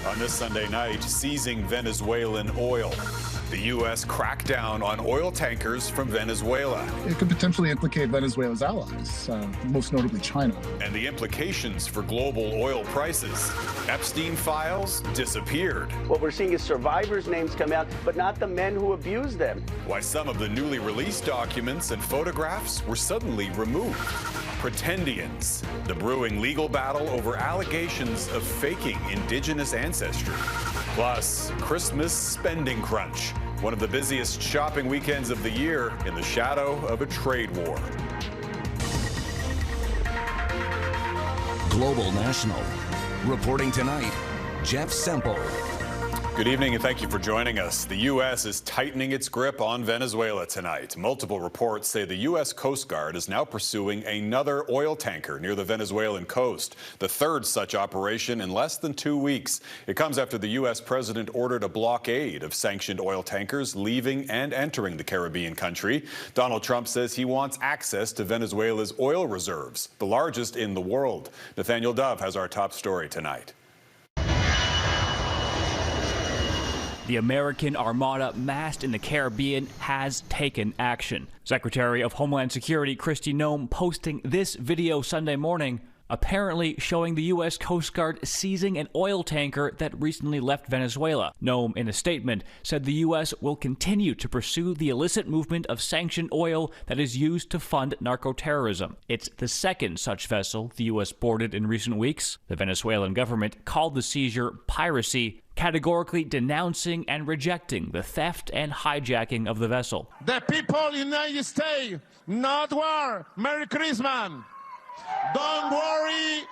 On this Sunday night, seizing Venezuelan oil. The U.S. crackdown on oil tankers from Venezuela. It could potentially implicate Venezuela's allies, most notably China. And the implications for global oil prices. Epstein files disappeared. What we're seeing is survivors' names come out, but not the men who abused them. Why some of the newly released documents and photographs were suddenly removed. Pretendians, the brewing legal battle over allegations of faking indigenous ancestry. Plus, Christmas spending crunch, one of the busiest shopping weekends of the year in the shadow of a trade war. Global National. Reporting tonight, Jeff Semple. Good evening and thank you for joining us. The U.S. is tightening its grip on Venezuela tonight. Multiple reports say the U.S. Coast Guard is now pursuing another oil tanker near the Venezuelan coast, the third such operation in less than 2 weeks. It comes after the U.S. president ordered a blockade of sanctioned oil tankers leaving and entering the Caribbean country. Donald Trump says he wants access to Venezuela's oil reserves, the largest in the world. Nathaniel Dove has our top story tonight. The American Armada massed in the Caribbean has taken action. Secretary of Homeland Security Kristi Noem posting this video Sunday morning, apparently showing the U.S. Coast Guard seizing an oil tanker that recently left Venezuela. Noem, in a statement, said the U.S. will continue to pursue the illicit movement of sanctioned oil that is used to fund narco-terrorism. It's the second such vessel the U.S. boarded in recent weeks. The Venezuelan government called the seizure piracy, categorically denouncing and rejecting the theft and hijacking of the vessel. The people of the United States, not war. Merry Christmas. Don't worry,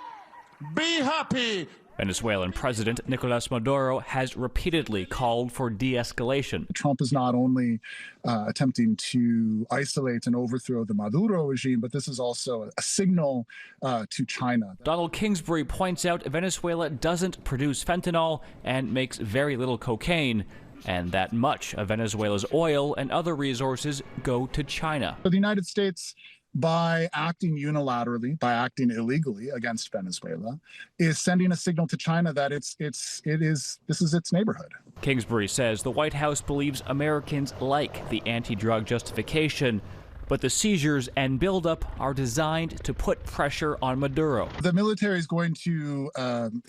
be happy. Venezuelan President Nicolas Maduro has repeatedly called for de-escalation. Trump is not only attempting to isolate and overthrow the Maduro regime, but this is also a signal to China. Donald Kingsbury points out Venezuela doesn't produce fentanyl and makes very little cocaine, and that much of Venezuela's oil and other resources go to China. So the United States, by acting unilaterally, by acting illegally against Venezuela, is sending a signal to China that this is its neighborhood. Kingsbury says the White House believes Americans like the anti-drug justification, but the seizures and buildup are designed to put pressure on Maduro. The military is going to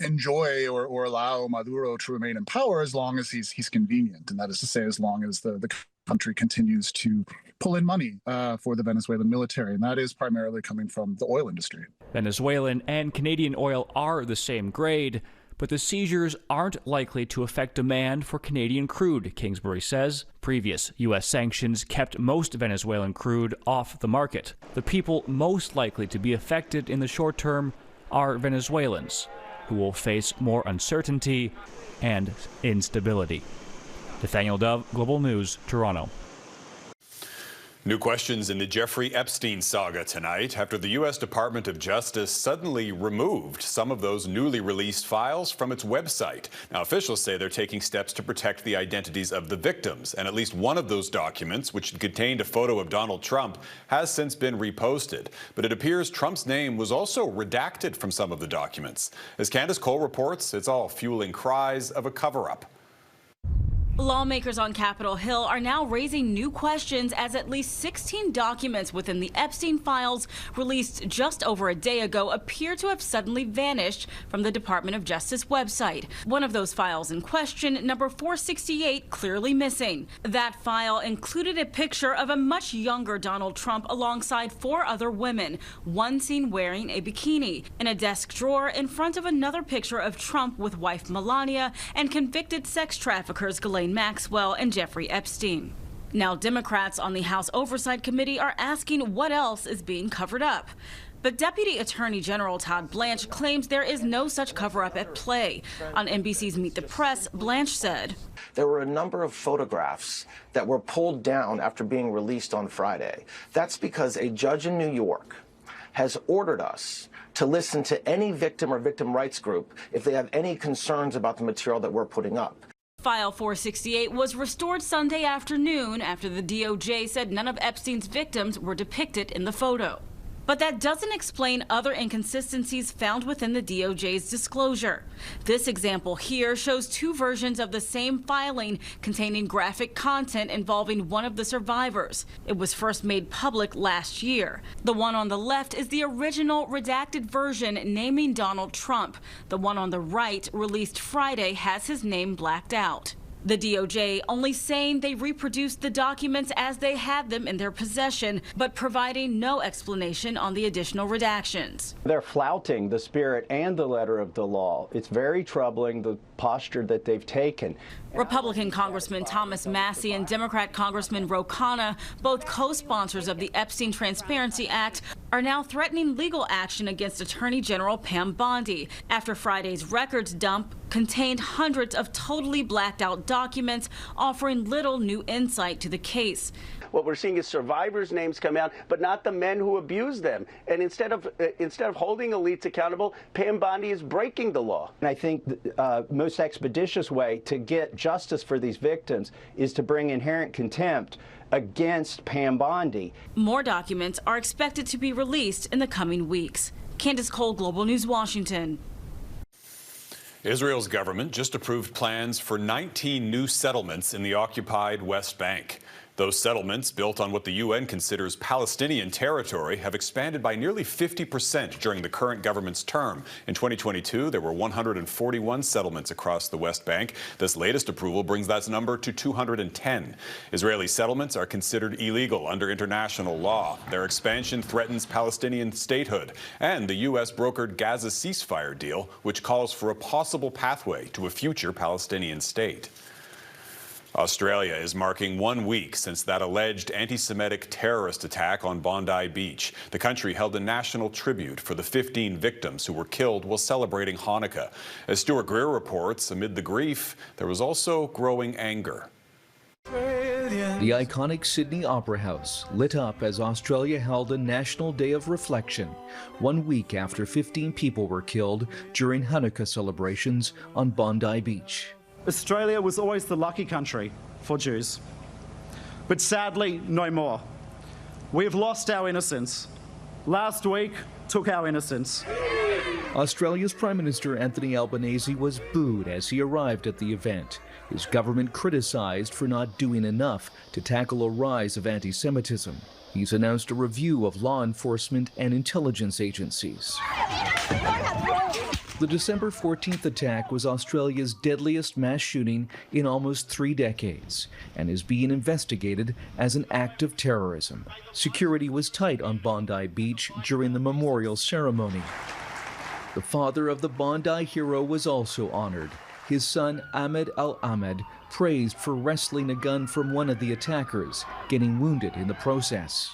enjoy or allow Maduro to remain in power as long as he's convenient, and that is to say, as long as the country continues to pull in money for the Venezuelan military, and that is primarily coming from the oil industry. Venezuelan and Canadian oil are the same grade, but the seizures aren't likely to affect demand for Canadian crude, Kingsbury says. Previous U.S. sanctions kept most Venezuelan crude off the market. The people most likely to be affected in the short term are Venezuelans, who will face more uncertainty and instability. Nathaniel Dove, Global News, Toronto. New questions in the Jeffrey Epstein saga tonight after the U.S. Department of Justice suddenly removed some of those newly released files from its website. Now, officials say they're taking steps to protect the identities of the victims, and at least one of those documents, which contained a photo of Donald Trump, has since been reposted. But it appears Trump's name was also redacted from some of the documents. As Candace Cole reports, it's all fueling cries of a cover-up. Lawmakers on Capitol Hill are now raising new questions as at least 16 documents within the Epstein files released just over a day ago appear to have suddenly vanished from the Department of Justice website. One of those files in question, number 468, clearly missing. That file included a picture of a much younger Donald Trump alongside 4 other women, one seen wearing a bikini. In a desk drawer in front of another picture of Trump with wife Melania and convicted sex traffickers Ghislaine Maxwell and Jeffrey Epstein. Now Democrats on the House Oversight Committee are asking what else is being covered up. But Deputy Attorney General Todd Blanche claims there is no such cover-up at play. On NBC's Meet the Press, Blanche said, "There were a number of photographs that were pulled down after being released on Friday. That's because a judge in New York has ordered us to listen to any victim or victim rights group if they have any concerns about the material that we're putting up." File 468 was restored Sunday afternoon after the DOJ said none of Epstein's victims were depicted in the photo. But that doesn't explain other inconsistencies found within the DOJ's disclosure. This example here shows two versions of the same filing containing graphic content involving one of the survivors. It was first made public last year. The one on the left is the original redacted version naming Donald Trump. The one on the right, released Friday, has his name blacked out. The DOJ only saying they reproduced the documents as they had them in their possession, but providing no explanation on the additional redactions. They're flouting the spirit and the letter of the law. It's very troubling, the posture that they've taken. Republican Congressman Thomas Massie and Democrat Congressman Ro Khanna, both co-sponsors of the Epstein Transparency Act, are now threatening legal action against Attorney General Pam Bondi after Friday's records dump contained hundreds of totally blacked out documents offering little new insight to the case. What we're seeing is survivors' names come out, but not the men who abused them. And instead of holding elites accountable, Pam Bondi is breaking the law. And I think the most expeditious way to get justice for these victims is to bring inherent contempt against Pam Bondi. More documents are expected to be released in the coming weeks. Candace Cole, Global News, Washington. Israel's government just approved plans for 19 new settlements in the occupied West Bank. Those settlements, built on what the UN considers Palestinian territory, have expanded by nearly 50% during the current government's term. In 2022, there were 141 settlements across the West Bank. This latest approval brings that number to 210. Israeli settlements are considered illegal under international law. Their expansion threatens Palestinian statehood. And the U.S. brokered Gaza ceasefire deal, which calls for a possible pathway to a future Palestinian state. Australia is marking 1 week since that alleged anti-Semitic terrorist attack on Bondi Beach. The country held a national tribute for the 15 victims who were killed while celebrating Hanukkah. As Stuart Greer reports, amid the grief, there was also growing anger. The iconic Sydney Opera House lit up as Australia held a National Day of Reflection, 1 week after 15 people were killed during Hanukkah celebrations on Bondi Beach. Australia was always the lucky country for Jews, but sadly, no more. We have lost our innocence. Last week took our innocence. Australia's Prime Minister Anthony Albanese was booed as he arrived at the event. His government criticized for not doing enough to tackle a rise of anti-Semitism. He's announced a review of law enforcement and intelligence agencies. The December 14th attack was Australia's deadliest mass shooting in almost 3 decades and is being investigated as an act of terrorism. Security was tight on Bondi Beach during the memorial ceremony. The father of the Bondi hero was also honored. His son, Ahmed Al-Ahmed, praised for wresting a gun from one of the attackers, getting wounded in the process.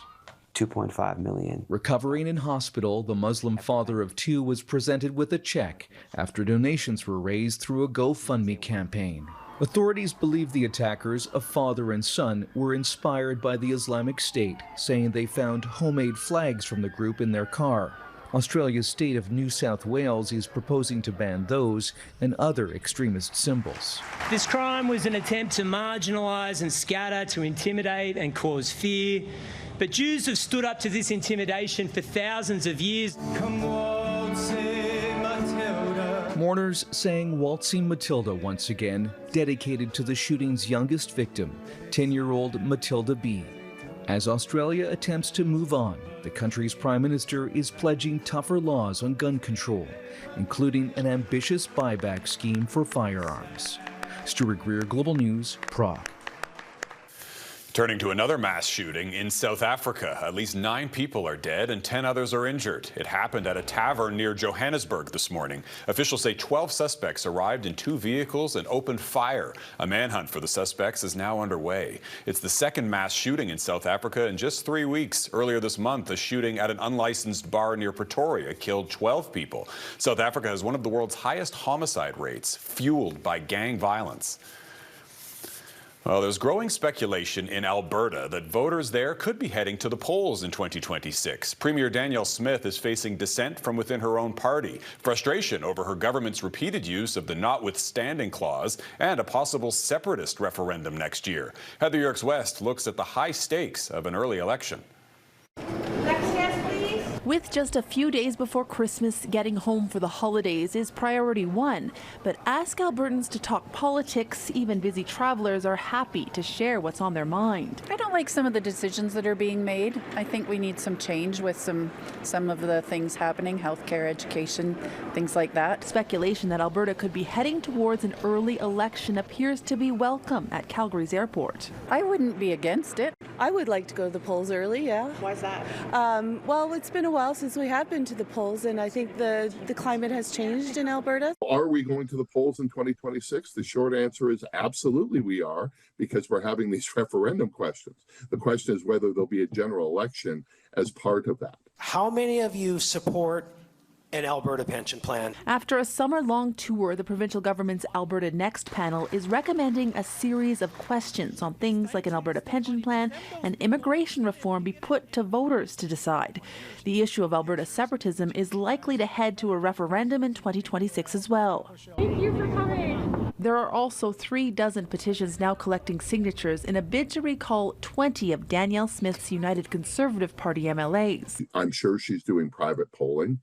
2.5 million. Recovering in hospital, the Muslim father of 2 was presented with a check after donations were raised through a GoFundMe campaign. Authorities believe the attackers, a father and son, were inspired by the Islamic State, saying they found homemade flags from the group in their car. Australia's state of New South Wales is proposing to ban those and other extremist symbols. This crime was an attempt to marginalise and scatter, to intimidate and cause fear. But Jews have stood up to this intimidation for thousands of years. Come waltzing Matilda. Mourners sang Waltzing Matilda once again, dedicated to the shooting's youngest victim, 10-year-old Matilda B. As Australia attempts to move on, the country's prime minister is pledging tougher laws on gun control, including an ambitious buyback scheme for firearms. Stuart Greer, Global News, Prague. Turning to another mass shooting in South Africa. At least 9 people are dead and 10 others are injured. It happened at a tavern near Johannesburg this morning. Officials say 12 suspects arrived in 2 vehicles and opened fire. A manhunt for the suspects is now underway. It's the second mass shooting in South Africa in just 3 weeks. Earlier this month, a shooting at an unlicensed bar near Pretoria killed 12 people. South Africa has one of the world's highest homicide rates, fueled by gang violence. Well, there's growing speculation in Alberta that voters there could be heading to the polls in 2026. Premier Danielle Smith is facing dissent from within her own party, frustration over her government's repeated use of the notwithstanding clause, and a possible separatist referendum next year. Heather Yerkes West looks at the high stakes of an early election. Next guest, please. With just a few days before Christmas, getting home for the holidays is priority one. But ask Albertans to talk politics. Even busy travelers are happy to share what's on their mind. I don't like some of the decisions that are being made. I think we need some change with some of the things happening, healthcare, education, things like that. Speculation that Alberta could be heading towards an early election appears to be welcome at Calgary's airport. I wouldn't be against it. I would like to go to the polls early, yeah. Why is that? Well, it's been a while since we have been to the polls, and I think the climate has changed in Alberta. Are we going to the polls in 2026? The short answer is absolutely we are, because we're having these referendum questions. The question is whether there'll be a general election as part of that. How many of you support an Alberta pension plan? After a summer-long tour, the provincial government's Alberta Next panel is recommending a series of questions on things like an Alberta pension plan and immigration reform be put to voters to decide. The issue of Alberta separatism is likely to head to a referendum in 2026 as well. Thank you for coming. There are also 36 petitions now collecting signatures in a bid to recall 20 of Danielle Smith's United Conservative Party MLAs. I'm sure she's doing private polling.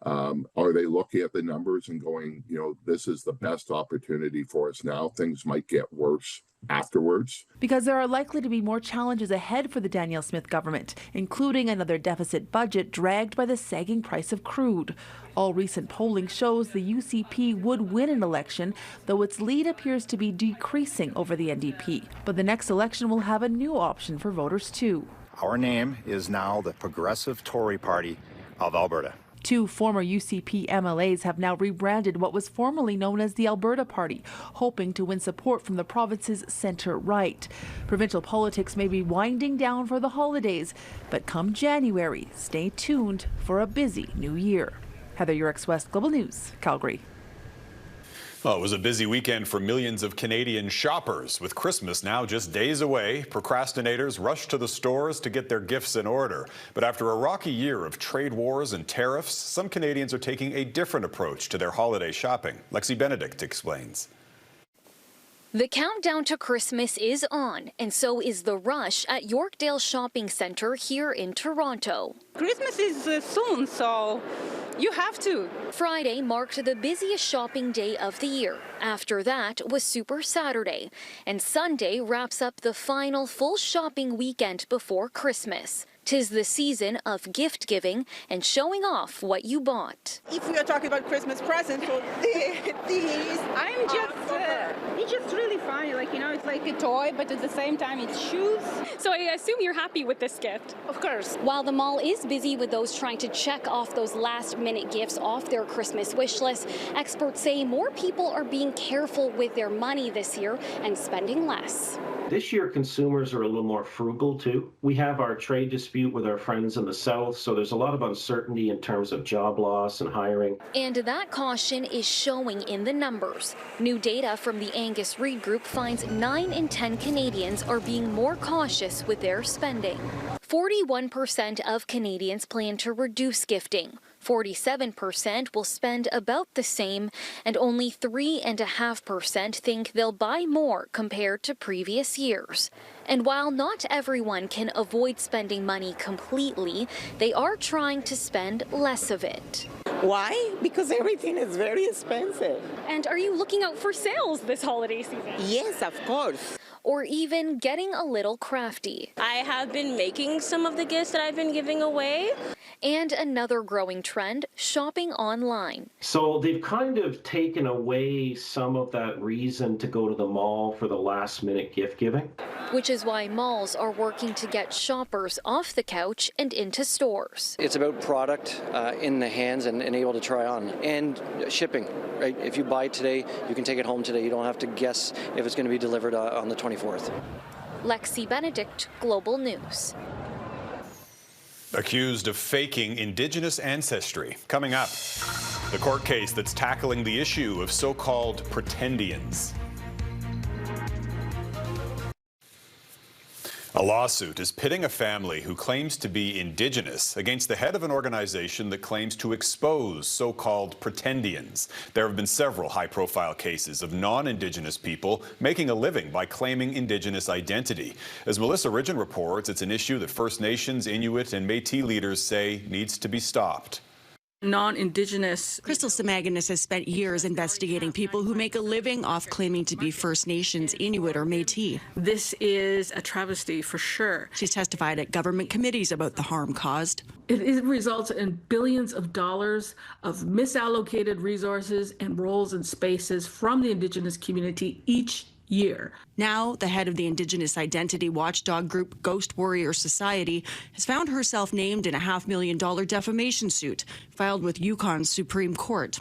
Are they looking at the numbers and going, this is the best opportunity for us now? Things might get worse afterwards. Because there are likely to be more challenges ahead for the Danielle Smith government, including another deficit budget dragged by the sagging price of crude. All recent polling shows the UCP would win an election, though its lead appears to be decreasing over the NDP. But the next election will have a new option for voters too. Our name is now the Progressive Tory Party of Alberta. 2 former UCP MLAs have now rebranded what was formerly known as the Alberta Party, hoping to win support from the province's centre-right. Provincial politics may be winding down for the holidays, but come January, stay tuned for a busy new year. Heather Yurex, West Global News, Calgary. Well, it was a busy weekend for millions of Canadian shoppers. With Christmas now just days away, procrastinators rushed to the stores to get their gifts in order. But after a rocky year of trade wars and tariffs, some Canadians are taking a different approach to their holiday shopping. Lexi Benedict explains. The countdown to Christmas is on, and so is the rush at Yorkdale Shopping Centre here in Toronto. Christmas is soon, so you have to. Friday marked the busiest shopping day of the year. After that was Super Saturday, and Sunday wraps up the final full shopping weekend before Christmas. 'Tis the season of gift giving and showing off what you bought. If we are talking about Christmas presents, so these It's just really fun. Like, it's like a toy, but at the same time it's shoes. So I assume you're happy with this gift. Of course. While the mall is busy with those trying to check off those last-minute gifts off their Christmas wish list, experts say more people are being careful with their money this year and spending less. This year, consumers are a little more frugal, too. We have our trade dispute with our friends in the South, so there's a lot of uncertainty in terms of job loss and hiring. And that caution is showing in the numbers. New data from the Angus Reid Group finds 9 in 10 Canadians are being more cautious with their spending. 41% of Canadians plan to reduce gifting. 47% will spend about the same, and only 3.5% think they'll buy more compared to previous years. And while not everyone can avoid spending money completely, they are trying to spend less of it. Why? Because everything is very expensive. And are you looking out for sales this holiday season? Yes, of course. Or even getting a little crafty. I have been making some of the gifts that I've been giving away. And another growing trend, shopping online. So they've kind of taken away some of that reason to go to the mall for the last-minute gift giving. Which is why malls are working to get shoppers off the couch and into stores. It's about product in the hands and able to try on, and shipping, right? If you buy today, you can take it home today. You don't have to guess if it's going to be delivered on the 24th. Lexi Benedict, Global News. Accused of faking indigenous ancestry. Coming up, the court case that's tackling the issue of so-called Pretendians. A lawsuit is pitting a family who claims to be indigenous against the head of an organization that claims to expose so-called Pretendians. There have been several high-profile cases of non-indigenous people making a living by claiming indigenous identity. As Melissa Ridgen reports, it's an issue that First Nations, Inuit, and Métis leaders say needs to be stopped. Non-Indigenous. Crystal Samaginis has spent years investigating people who make a living off claiming to be First Nations, Inuit, or Métis. This is a travesty for sure. She's testified at government committees about the harm caused. It results in billions of dollars of misallocated resources and roles and spaces from the Indigenous community each year. Now, the head of the Indigenous identity watchdog group Ghost Warrior Society has found herself named in a $500,000 defamation suit filed with Yukon's Supreme Court.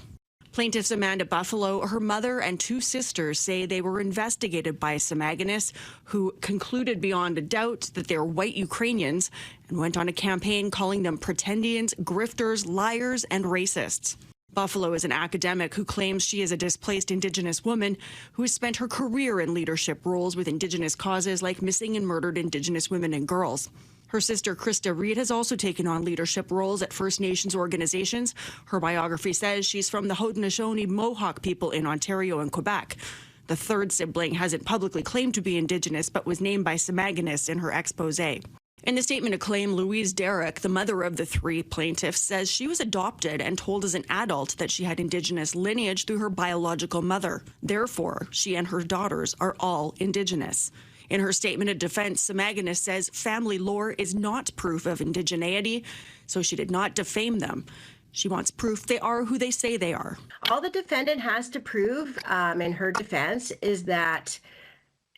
Plaintiffs Amanda Buffalo, her mother, and two sisters say they were investigated by Samaginis, who concluded beyond a doubt that they're white Ukrainians and went on a campaign calling them Pretendians, grifters, liars, and racists. Buffalo is an academic who claims she is a displaced Indigenous woman who has spent her career in leadership roles with Indigenous causes like missing and murdered Indigenous women and girls. Her sister, Krista Reed, has also taken on leadership roles at First Nations organizations. Her biography says she's from the Haudenosaunee Mohawk people in Ontario and Quebec. The third sibling hasn't publicly claimed to be Indigenous, but was named by Samaginis in her exposé. In a statement of claim, Louise Derrick, the mother of the three plaintiffs, says she was adopted and told as an adult that she had Indigenous lineage through her biological mother. Therefore, she and her daughters are all Indigenous. In her statement of defense, Samaginis says family lore is not proof of indigeneity, so she did not defame them. She wants proof they are who they say they are. All the defendant has to prove in her defense is that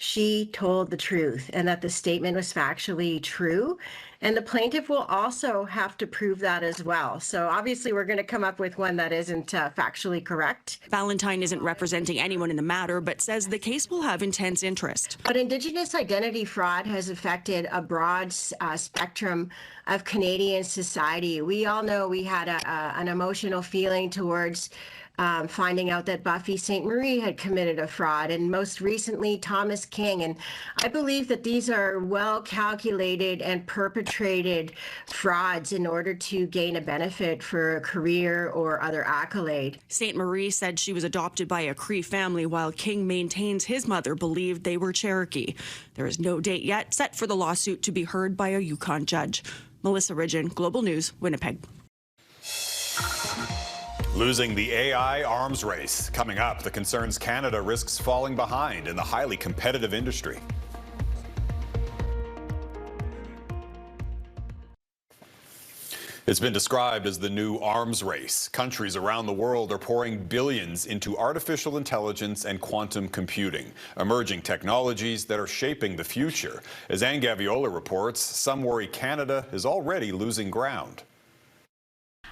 she told the truth and that the statement was factually true. And the plaintiff will also have to prove that as well. So obviously we're going to come up with one that isn't factually correct. Valentine isn't representing anyone in the matter, but says the case will have intense interest. But Indigenous identity fraud has affected a broad spectrum of Canadian society. We all know we had an emotional feeling towards finding out that Buffy St. Marie had committed a fraud, and most recently Thomas King. And I believe that these are well calculated and perpetrated frauds in order to gain a benefit for a career or other accolade. St. Marie said she was adopted by a Cree family, while King maintains his mother believed they were Cherokee. There is no date yet set for the lawsuit to be heard by a Yukon judge. Melissa Ridgen, Global News, Winnipeg. Losing the AI arms race. Coming up, the concerns Canada risks falling behind in the highly competitive industry. It's been described as the new arms race. Countries around the world are pouring billions into artificial intelligence and quantum computing, emerging technologies that are shaping the future. As Anne Gaviola reports, some worry Canada is already losing ground.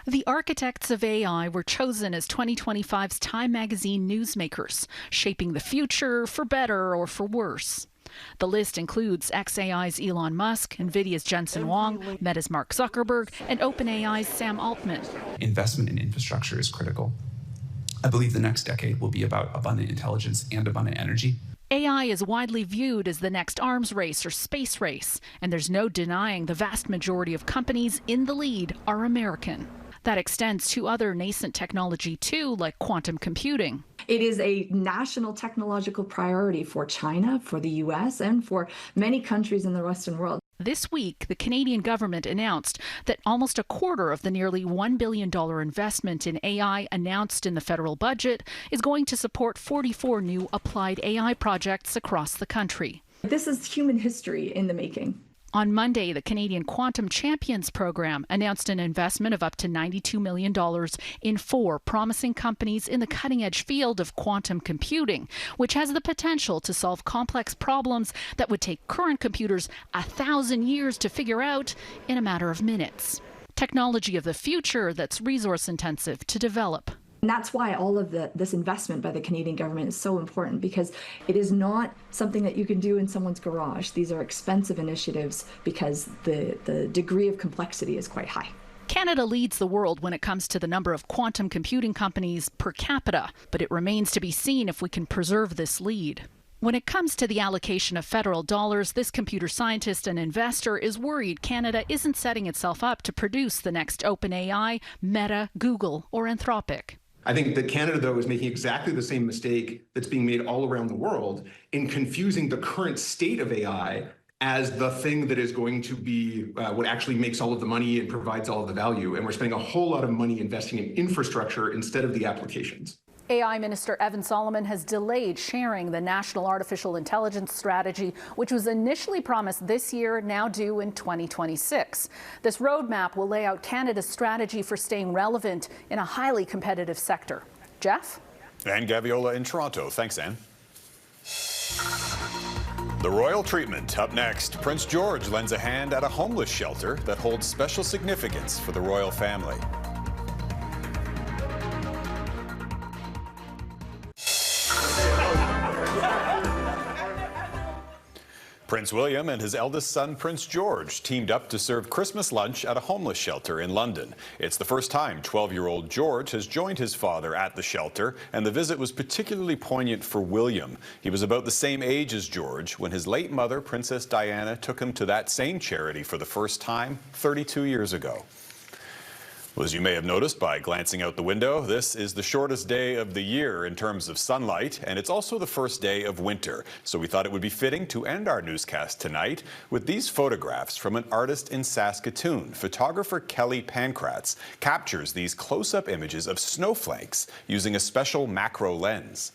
The architects of AI were chosen as 2025's Time magazine newsmakers, shaping the future for better or for worse. The list includes xAI's Elon Musk, NVIDIA's Jensen Huang, Meta's Mark Zuckerberg, and OpenAI's Sam Altman. Investment in infrastructure is critical. I believe the next decade will be about abundant intelligence and abundant energy. AI is widely viewed as the next arms race or space race, and there's no denying the vast majority of companies in the lead are American. That extends to other nascent technology too, like quantum computing. It is a national technological priority for China, for the US, and for many countries in the Western world. This week, the Canadian government announced that almost a quarter of the nearly $1 billion investment in AI announced in the federal budget is going to support 44 new applied AI projects across the country. This is human history in the making. On Monday, the Canadian Quantum Champions program announced an investment of up to $92 million in 4 promising companies in the cutting-edge field of quantum computing, which has the potential to solve complex problems that would take current computers 1,000 years to figure out in a matter of minutes. Technology of the future that's resource-intensive to develop. And that's why all of this investment by the Canadian government is so important, because it is not something that you can do in someone's garage. These are expensive initiatives because the degree of complexity is quite high. Canada leads the world when it comes to the number of quantum computing companies per capita, but it remains to be seen if we can preserve this lead. When it comes to the allocation of federal dollars, this computer scientist and investor is worried Canada isn't setting itself up to produce the next OpenAI, Meta, Google, or Anthropic. I think that Canada, though, is making exactly the same mistake that's being made all around the world in confusing the current state of AI as the thing that is going to be what actually makes all of the money and provides all of the value. And we're spending a whole lot of money investing in infrastructure instead of the applications. AI Minister Evan Solomon has delayed sharing the National Artificial Intelligence Strategy, which was initially promised this year, now due in 2026. This roadmap will lay out Canada's strategy for staying relevant in a highly competitive sector. Jeff? Anne Gaviola in Toronto. Thanks, Anne. The royal treatment up next. Prince George lends a hand at a homeless shelter that holds special significance for the royal family. Prince William and his eldest son, Prince George, teamed up to serve Christmas lunch at a homeless shelter in London. It's the first time 12-year-old George has joined his father at the shelter, and the visit was particularly poignant for William. He was about the same age as George when his late mother, Princess Diana, took him to that same charity for the first time 32 years ago. Well, as you may have noticed by glancing out the window, this is the shortest day of the year in terms of sunlight, and it's also the first day of winter. So we thought it would be fitting to end our newscast tonight with these photographs from an artist in Saskatoon. Photographer Kelly Pankratz captures these close-up images of snowflakes using a special macro lens.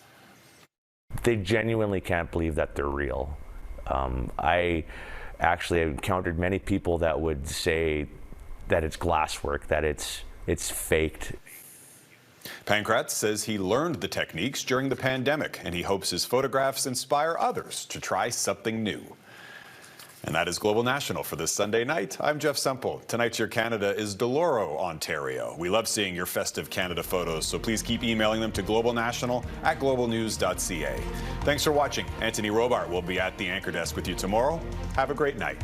They genuinely can't believe that they're real. I actually have encountered many people that would say that it's glasswork, that it's faked. Pankratz says he learned the techniques during the pandemic, and he hopes his photographs inspire others to try something new. And that is Global National for this Sunday night. I'm Jeff Semple. Tonight's Your Canada is Deloro, Ontario. We love seeing your festive Canada photos, so please keep emailing them to globalnational@globalnews.ca. Thanks for watching. Anthony Robart will be at the anchor desk with you tomorrow. Have a great night.